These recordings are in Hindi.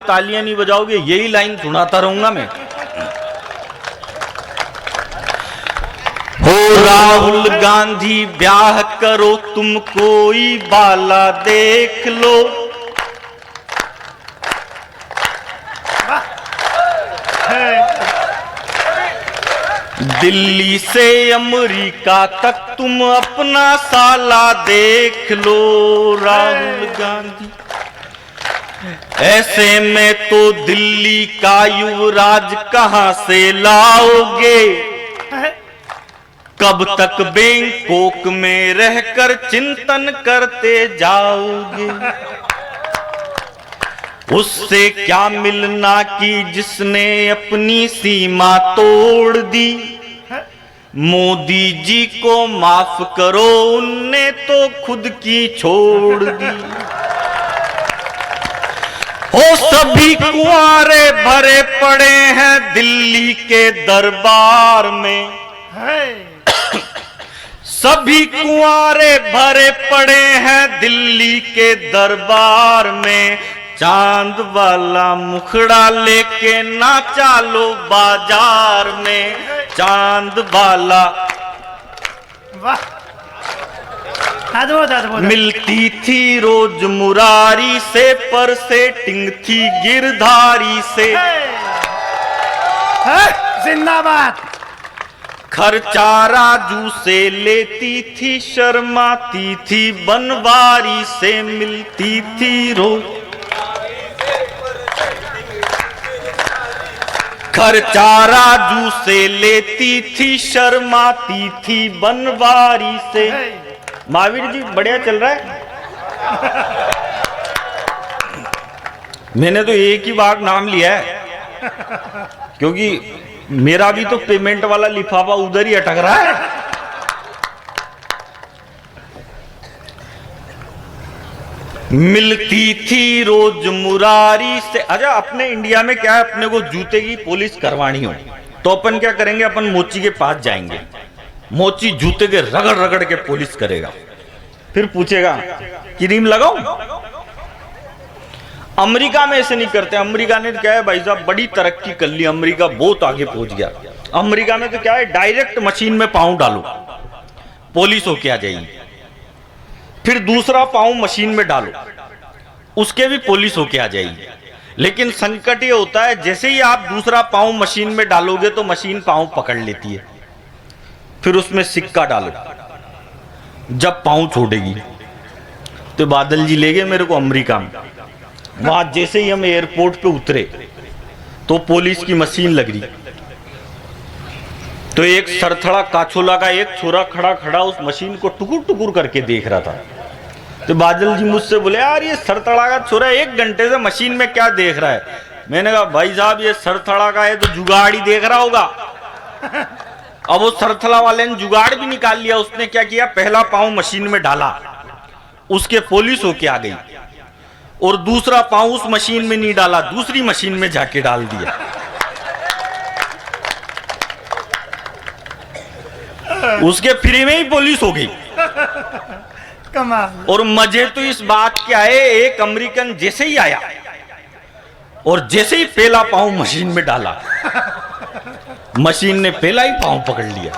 तालियां नहीं बजाओगे यही लाइन सुनाता रहूंगा मैं। हो राहुल गांधी ब्याह करो तुम कोई बाला देख लो, दिल्ली से अमेरिका तक तुम अपना साला देख लो। राहुल गांधी ऐसे में तो दिल्ली का युवराज कहां से लाओगे, कब तक बैंकॉक में रहकर चिंतन करते जाओगे। उससे क्या मिलना कि जिसने अपनी सीमा तोड़ दी, मोदी जी को माफ करो उनने तो खुद की छोड़ दी। हो सभी कुंवारे भरे पड़े हैं दिल्ली के दरबार में, सभी कुंवारे भरे पड़े हैं दिल्ली के दरबार में। चांद वाला मुखड़ा लेके ना चालो बाजार में, चांद वाला मिलती थी रोज मुरारी से, पर सेटिंग थी गिरधारी से। जिंदाबाद। खर्चा राजू से लेती थी, शर्माती थी बनवारी से, मिलती थी रोज खर्चा राजू से लेती थी, शर्माती थी बनवारी से। महावीर जी बढ़िया चल रहा है। मैंने तो एक ही बार नाम लिया है क्योंकि मेरा भी तो पेमेंट वाला लिफाफा उधर ही अटक रहा है। मिलती थी रोज मुरारी से। अच्छा अपने इंडिया में क्या है, अपने को जूते की पॉलिश करवानी हो तो अपन क्या करेंगे, अपन मोची के पास जाएंगे, मोची जूते के रगड़ रगड़ के पॉलिश करेगा, फिर पूछेगा क्रीम लगाऊं। अमेरिका में ऐसे नहीं करते। अमेरिका ने क्या है भाई साहब, बड़ी तरक्की कर ली, अमेरिका बहुत आगे पहुंच गया। अमेरिका में तो क्या है, डायरेक्ट मशीन में पाँव डालो पॉलिश होके आ जाएगी, फिर दूसरा पाँव मशीन में डालो उसके भी पॉलिश होके आ जाएगी। लेकिन संकट ये होता है, जैसे ही आप दूसरा पाँव मशीन में डालोगे तो मशीन पाँव पकड़ लेती है, फिर उसमें सिक्का डालो, जब पाँव छोड़ेगी। तो बादल जी ले गए मेरे को अमेरिका में। वहां जैसे ही हम एयरपोर्ट पे उतरे तो पुलिस की मशीन लग रही, तो एक सरथड़ा काछोला का एक छोरा खड़ा खड़ा उस मशीन को टुकुर टुकुर करके देख रहा था। तो बादल जी मुझसे बोले, यार ये सरथड़ा का छोरा 1 घंटे से मशीन में क्या देख रहा है। मैंने कहा भाई साहब ये सरथड़ा का है तो जुगाड़ ही देख रहा होगा। अब वो सरथड़ा वाले ने जुगाड़ भी निकाल लिया। उसने क्या किया, पहला पाँव मशीन में डाला, उसके पॉलिश होके आ गई, और दूसरा पाँव उस मशीन में नहीं डाला, दूसरी मशीन में जाके डाल दिया। उसके फ्री में ही पॉलिश हो गई। कमाल। और मजे तो इस बात के आए, एक अमेरिकन जैसे ही आया और जैसे ही पहला पाँव मशीन में डाला, मशीन ने पहला ही पाँव पकड़ लिया।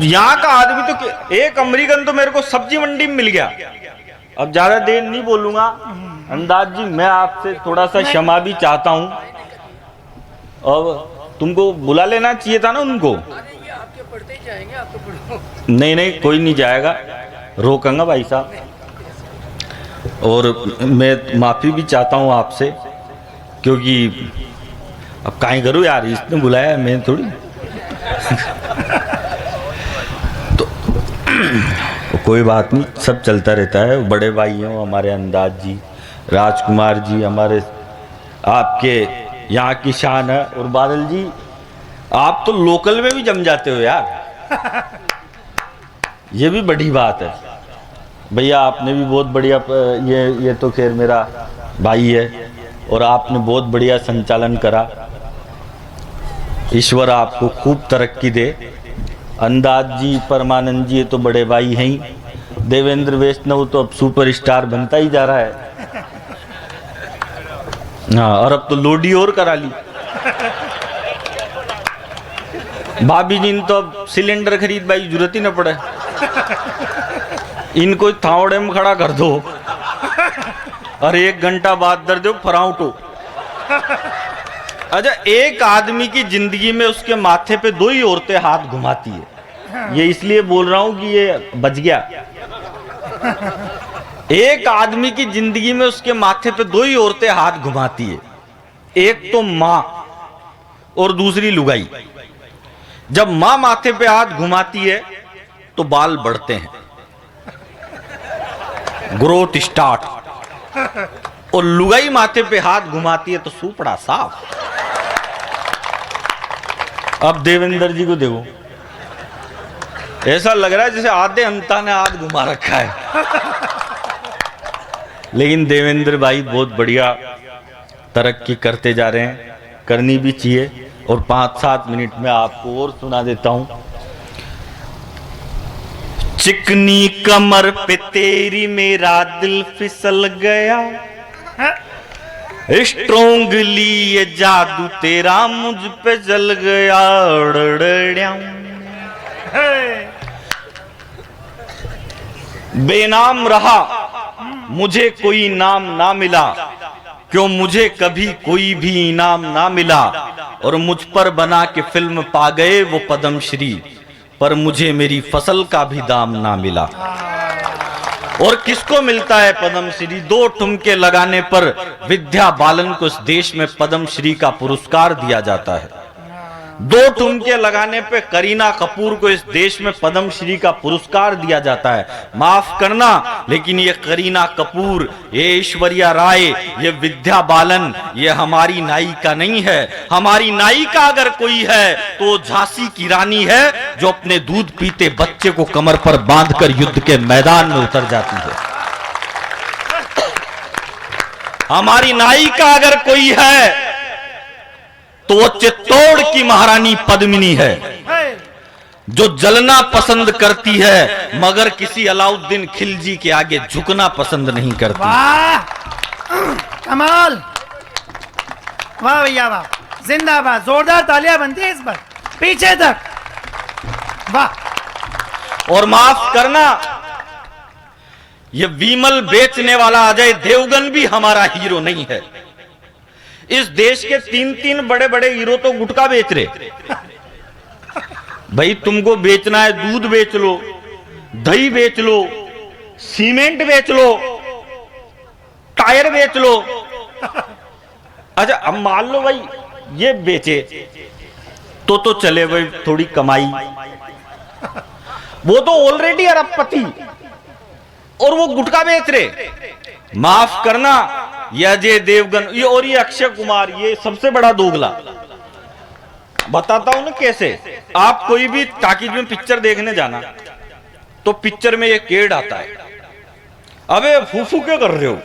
यहाँ का आदमी तो, एक अमेरिकन तो मेरे को सब्जी मंडी में मिल गया। अब ज्यादा देर नहीं बोलूंगा। अंदाज जी मैं आपसे थोड़ा सा क्षमा भी चाहता हूँ, और तुमको बुला लेना चाहिए था ना उनको। आपके पढ़ते ही जाएंगे, आपको पढ़ो। नहीं कोई नहीं जाएगा, रोकूंगा भाई साहब। और मैं माफी भी चाहता हूँ आपसे, क्योंकि अब काहे करूँ यार, इसने बुलाया मैं थोड़ी। तो कोई बात नहीं, सब चलता रहता है। बड़े भाई हो हमारे अंदाज जी, राजकुमार जी हमारे आपके यहाँ की शान है। और बादल जी आप तो लोकल में भी जम जाते हो यार, ये भी बड़ी बात है। भैया आपने भी बहुत बढ़िया, ये तो खैर मेरा भाई है, और आपने बहुत बढ़िया संचालन करा। ईश्वर आपको खूब तरक्की दे। अंदाज जी, परमानंद जी ये तो बड़े भाई हैं ही, देवेंद्र वैष्णव तो अब सुपरस्टार बनता ही जा रहा है। हाँ, और अब तो लोडी और करा ली। भाभी जी ने तो अब सिलेंडर खरीद भाई जरूरत ही ना पड़े, इनको थावड़े में खड़ा कर दो और 1 घंटा बाद दर दो फराउटो। अच्छा, एक आदमी की जिंदगी में उसके माथे पे 2 ही औरतें हाथ घुमाती है। ये इसलिए बोल रहा हूं कि ये बच गया। एक आदमी की जिंदगी में उसके माथे पे 2 ही औरतें हाथ घुमाती है, एक तो मां और दूसरी लुगाई। जब मां माथे पे हाथ घुमाती है तो बाल बढ़ते हैं, ग्रोथ स्टार्ट, और लुगाई माथे पे हाथ घुमाती है तो सूपड़ा साफ। अब देवेंद्र जी को देखो, ऐसा लग रहा है जैसे आधे अंता ने हाथ घुमा रखा है। लेकिन देवेंद्र भाई बहुत बढ़िया तरक्की करते जा रहे हैं, करनी भी चाहिए। और 5-7 मिनट में आपको और सुना देता हूं। चिकनी कमर पे तेरी मेरा दिल फिसल गया, स्ट्रोंगली ये जादू तेरा मुझ पे जल गया। बेनाम रहा मुझे कोई नाम ना मिला, क्यों मुझे कभी कोई भी इनाम ना मिला। और मुझ पर बना के फिल्म पा गए वो पद्मश्री, पर मुझे मेरी फसल का भी दाम ना मिला। और किसको मिलता है पद्मश्री? 2 ठुमके लगाने पर विद्या बालन को इस देश में पद्मश्री का पुरस्कार दिया जाता है। 2 ठुमके लगाने पे करीना कपूर को इस देश में पद्मश्री का पुरस्कार दिया जाता है। माफ करना, लेकिन ये करीना कपूर, ये ऐश्वर्या राय, ये विद्या बालन, ये हमारी नायिका नहीं है। हमारी नायिका अगर कोई है तो झांसी की रानी है, जो अपने दूध पीते बच्चे को कमर पर बांधकर युद्ध के मैदान में उतर जाती है। हमारी नायिका अगर कोई है तो वो चित्तौड़ की महारानी पद्मिनी है, जो जलना पसंद करती है मगर किसी अलाउद्दीन खिलजी के आगे झुकना पसंद नहीं करती। वाह, कमाल, वाह भैया वाह, जिंदाबाद। जोरदार तालियां बनती है इस पर, पीछे तक, वाह। और माफ करना, ये विमल बेचने वाला अजय देवगन भी हमारा हीरो नहीं है। इस देश के 3 बड़े बड़े हीरो तो गुटखा बेच रहे। भाई तुमको बेचना है, दूध बेच लो, दही बेच लो, सीमेंट बेच लो, टायर बेच लो। अच्छा, अब मान लो भाई ये बेचे तो चले भाई, थोड़ी कमाई। वो तो ऑलरेडी अरबपति और वो गुटखा बेच रहे। माफ करना, ये अजय देवगन ये और ये अक्षय कुमार, ये सबसे बड़ा दोगला। बताता हूं ना कैसे। आप कोई भी टाकीज में पिक्चर देखने जाना तो पिक्चर में ये केड आता है, अबे फूफू क्या कर रहे हो?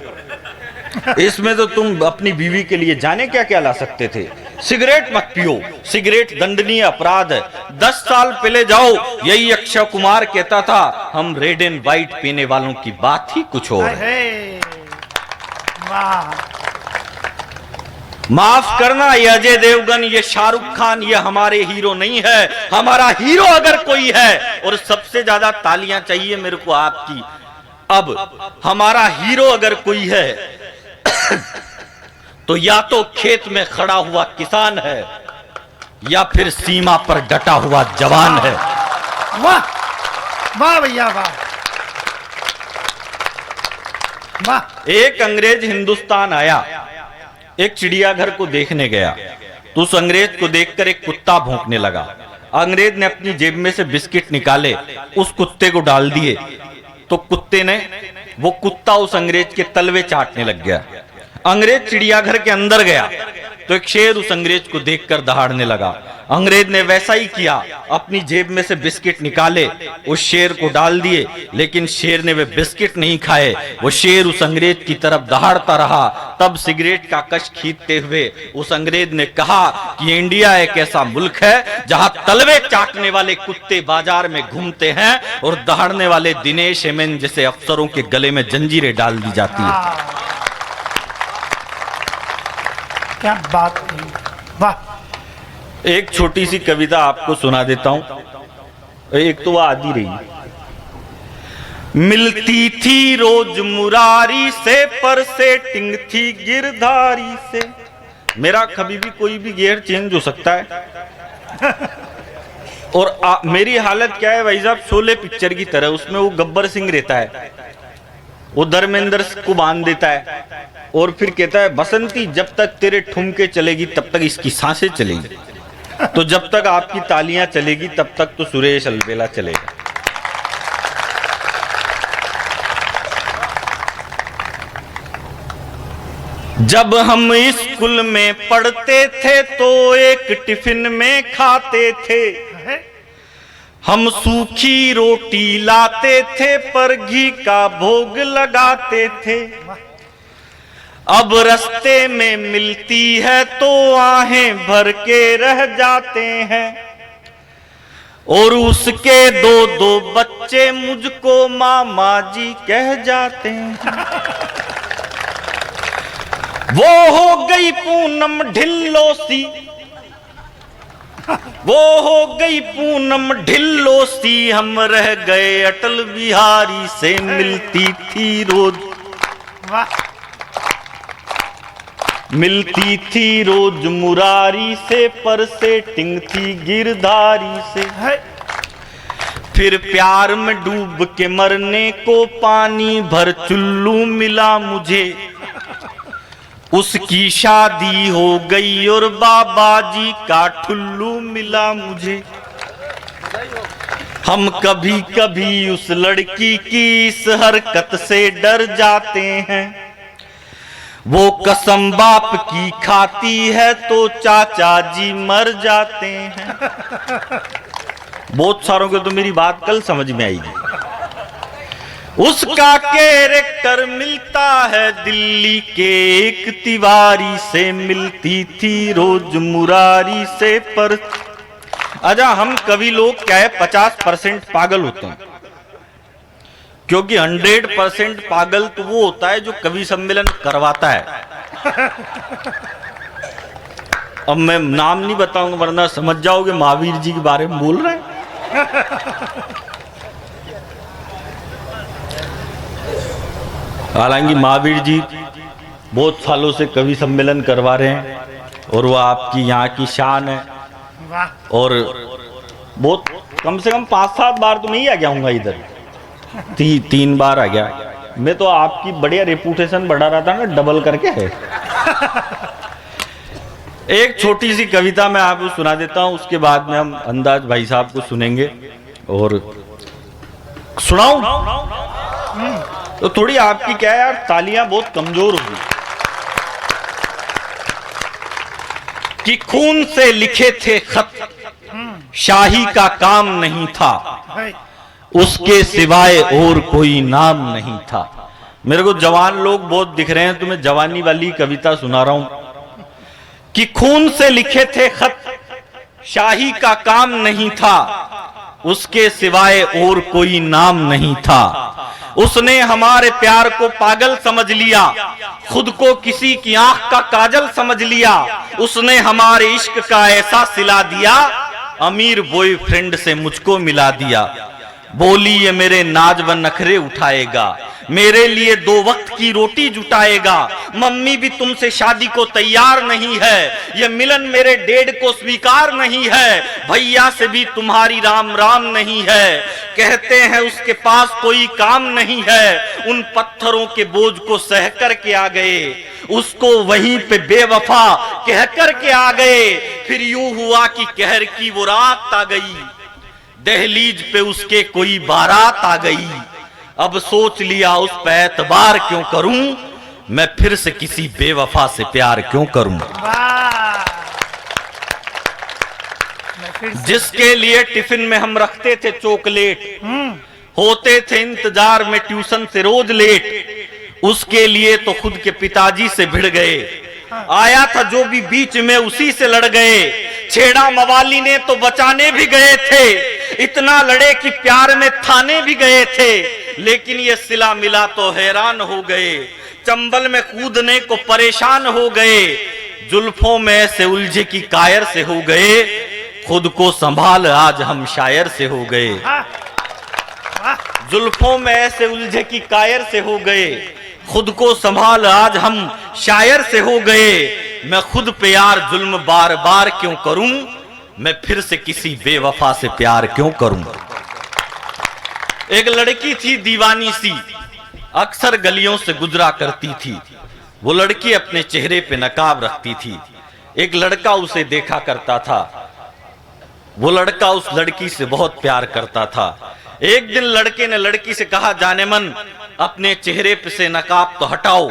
इसमें तो तुम अपनी बीवी के लिए जाने क्या क्या ला सकते थे। सिगरेट मत पियो, सिगरेट दंडनीय अपराध है। 10 साल पहले जाओ, यही अक्षय कुमार कहता था, हम रेड एंड व्हाइट पीने वालों की बात ही कुछ और है। माफ करना, ये अजय देवगन, ये शाहरुख खान, ये हमारे हीरो नहीं है। हमारा हीरो अगर कोई है, और सबसे ज्यादा तालियां चाहिए मेरे को आपकी, अब हमारा हीरो अगर कोई है तो या तो खेत में खड़ा हुआ किसान है, या फिर सीमा पर डटा हुआ जवान है। वाह वाह भैया वाह वाह। एक अंग्रेज हिंदुस्तान आया, एक चिड़ियाघर को देखने गया, तो उस अंग्रेज को देखकर एक कुत्ता भौंकने लगा। अंग्रेज ने अपनी जेब में से बिस्किट निकाले, उस कुत्ते को डाल दिए, तो कुत्ते ने, वो कुत्ता उस अंग्रेज के तलवे चाटने लग गया। अंग्रेज चिड़ियाघर के अंदर गया तो एक शेर उस अंग्रेज को देखकर दहाड़ने लगा। अंग्रेज ने वैसा ही किया, अपनी जेब में से बिस्किट निकाले, उस शेर को डाल दिए, लेकिन शेर ने वे बिस्किट नहीं खाए। वो शेर उस अंग्रेज की तरफ दहाड़ता रहा। तब सिगरेट का कश खींचते हुए उस अंग्रेज ने कहा कि इंडिया एक ऐसा मुल्क है जहां तलवे चाटने वाले कुत्ते बाजार में घूमते हैं और दहाड़ने वाले दिनेश एमएन जैसे अफसरों के गले में जंजीरें डाल दी जाती है। क्या बात है, वाह। एक छोटी सी कविता आपको सुना देता हूं, एक तो वो आधी रही। मिलती थी रोज मुरारी से, पर सेटिंग थी गिरधारी से। मेरा कभी भी कोई भी गियर चेंज हो सकता है। और मेरी हालत क्या है भाई साहब, शोले पिक्चर की तरह। उसमें वो गब्बर सिंह रहता है, वो धर्मेंद्र को बांध देता है और फिर कहता है बसंती जब तक तेरे ठुमके चलेगी तब तक इसकी सांसें चलेगी। तो जब तक आपकी तालियां चलेगी तब तक तो सुरेश अलबेला चलेगा। जब हम स्कूल में पढ़ते थे तो एक टिफिन में खाते थे, हम सूखी रोटी लाते थे पर घी का भोग लगाते थे। अब रास्ते में मिलती है तो आहें भर के रह जाते हैं, और उसके दो दो बच्चे मुझको मामा जी कह जाते हैं। वो हो गई पूनम ढिल्लो सी, वो हो गई पूनम ढिल्लो सी, हम रह गए अटल बिहारी से मिलती थी रोज। वाह। मिलती थी रोज मुरारी से, पर सेटिंग थी गिरधारी से। फिर प्यार में डूब के मरने को पानी भर चुल्लू मिला मुझे, उसकी शादी हो गई और बाबा जी का ठुल्लू मिला मुझे। हम कभी कभी उस लड़की की इस हरकत से डर जाते हैं, वो कसम बाप की खाती है तो चाचा जी मर जाते हैं। बहुत सारों को तो मेरी बात कल समझ में आएगी। उसका कैरेक्टर मिलता है दिल्ली के एक तिवारी से, मिलती थी रोज मुरारी से। पर अच्छा, हम कवि लोग क्या है 50% पागल होते हैं, क्योंकि 100% पागल तो वो होता है जो कवि सम्मेलन करवाता है। अब मैं नाम नहीं बताऊंगा वरना समझ जाओगे महावीर जी के बारे में बोल रहे हैं। हालांकि महावीर जी बहुत सालों से कवि सम्मेलन करवा रहे हैं और वो आपकी यहाँ की शान है। और बहुत कम से कम 5-7 बार तो नहीं आ गया हूँगा इधर, 3 बार आ गया। मैं तो आपकी बढ़िया रेपुटेशन बढ़ा रहा था ना, डबल करके है। एक छोटी सी कविता मैं आपको सुना देता हूँ, उसके बाद में हम अंदाज भाई साहब को सुनेंगे। और सुनाऊं तो थोड़ी आपकी क्या है यार, तालियां बहुत कमजोर होगी। कि खून से लिखे थे खत, शाही का काम नहीं था, उसके सिवाय और कोई नाम नहीं था। मेरे को जवान लोग बहुत दिख रहे हैं, तो मैं जवानी वाली कविता सुना रहा हूं। कि खून से लिखे थे खत, शाही का काम नहीं था, उसके सिवाय और कोई नाम नहीं था। उसने हमारे प्यार को पागल समझ लिया, खुद को किसी की आंख का काजल समझ लिया। उसने हमारे इश्क का ऐसा सिला दिया, अमीर बॉयफ्रेंड से मुझको मिला दिया। बोली ये मेरे नाज व नखरे उठाएगा, मेरे लिए 2 वक्त की रोटी जुटाएगा। मम्मी भी तुमसे शादी को तैयार नहीं है, ये मिलन मेरे डैड को स्वीकार नहीं है। भैया से भी तुम्हारी राम राम नहीं है, कहते हैं उसके पास कोई काम नहीं है। उन पत्थरों के बोझ को सह कर के आ गए, उसको वहीं पे बेवफा कह कर के आ गए। फिर यूं हुआ कि कहर की वो रात आ गई, दहलीज पे उसके कोई बारात आ गई। अब सोच लिया उस पे एतबार क्यों करूं, मैं फिर से किसी बेवफा से प्यार क्यों करूं। फिर से। जिसके लिए टिफिन में हम रखते थे चॉकलेट, होते थे इंतजार में ट्यूशन से रोज लेट, उसके लिए तो खुद के पिताजी से भिड़ गए। आया था जो भी बीच में उसी से लड़ गए, छेड़ा मवाली ने तो बचाने भी गए थे, इतना लड़े कि प्यार में थाने भी गए थे, लेकिन ये सिला मिला तो हैरान हो गए, चंबल में कूदने को परेशान हो गए, जुल्फों में ऐसे उलझे की कायर से हो गए, खुद को संभाल आज हम शायर से हो गए। जुल्फों में ऐसे उलझे की कायर से हो गए, खुद को संभाल आज हम शायर से हो गए, मैं खुद पे यार जुल्म बार बार क्यों करूं, मैं फिर से किसी बेवफा से प्यार क्यों करूं। एक लड़की थी दीवानी सी, अक्सर गलियों से गुजरा करती थी, वो लड़की अपने चेहरे पे नकाब रखती थी, एक लड़का उसे देखा करता था, वो लड़का उस लड़की से बहुत प्यार करता था। एक दिन लड़के ने लड़की से कहा, जाने मन अपने चेहरे पे से नकाब तो हटाओ,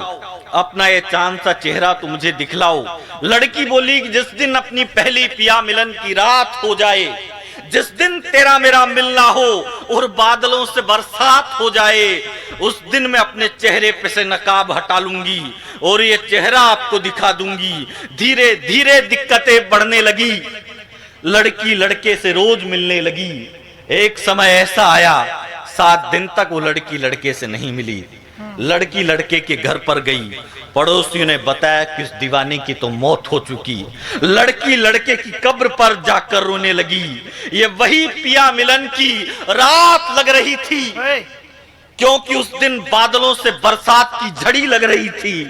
अपना ये चांद सा चेहरा तो मुझे दिखलाओ। लड़की बोली कि जिस दिन अपनी पहली पिया मिलन की रात हो जाए, जिस दिन तेरा मेरा मिलना हो और बादलों से बरसात हो जाए, उस दिन मैं अपने चेहरे पे से नकाब हटा लूंगी और ये चेहरा आपको दिखा दूंगी। धीरे धीरे दिक्कतें बढ़ने लगी, लड़की लड़के से रोज मिलने लगी। एक समय ऐसा आया 7 दिन तक वो लड़की लड़के से नहीं मिली। लड़की लड़के के घर पर गई, पड़ोसियों ने बताया कि उस दीवाने की तो मौत हो चुकी। लड़की लड़के की कब्र पर जाकर रोने लगी, ये वही पिया मिलन की रात लग रही थी, क्योंकि उस दिन बादलों से बरसात की झड़ी लग रही थी।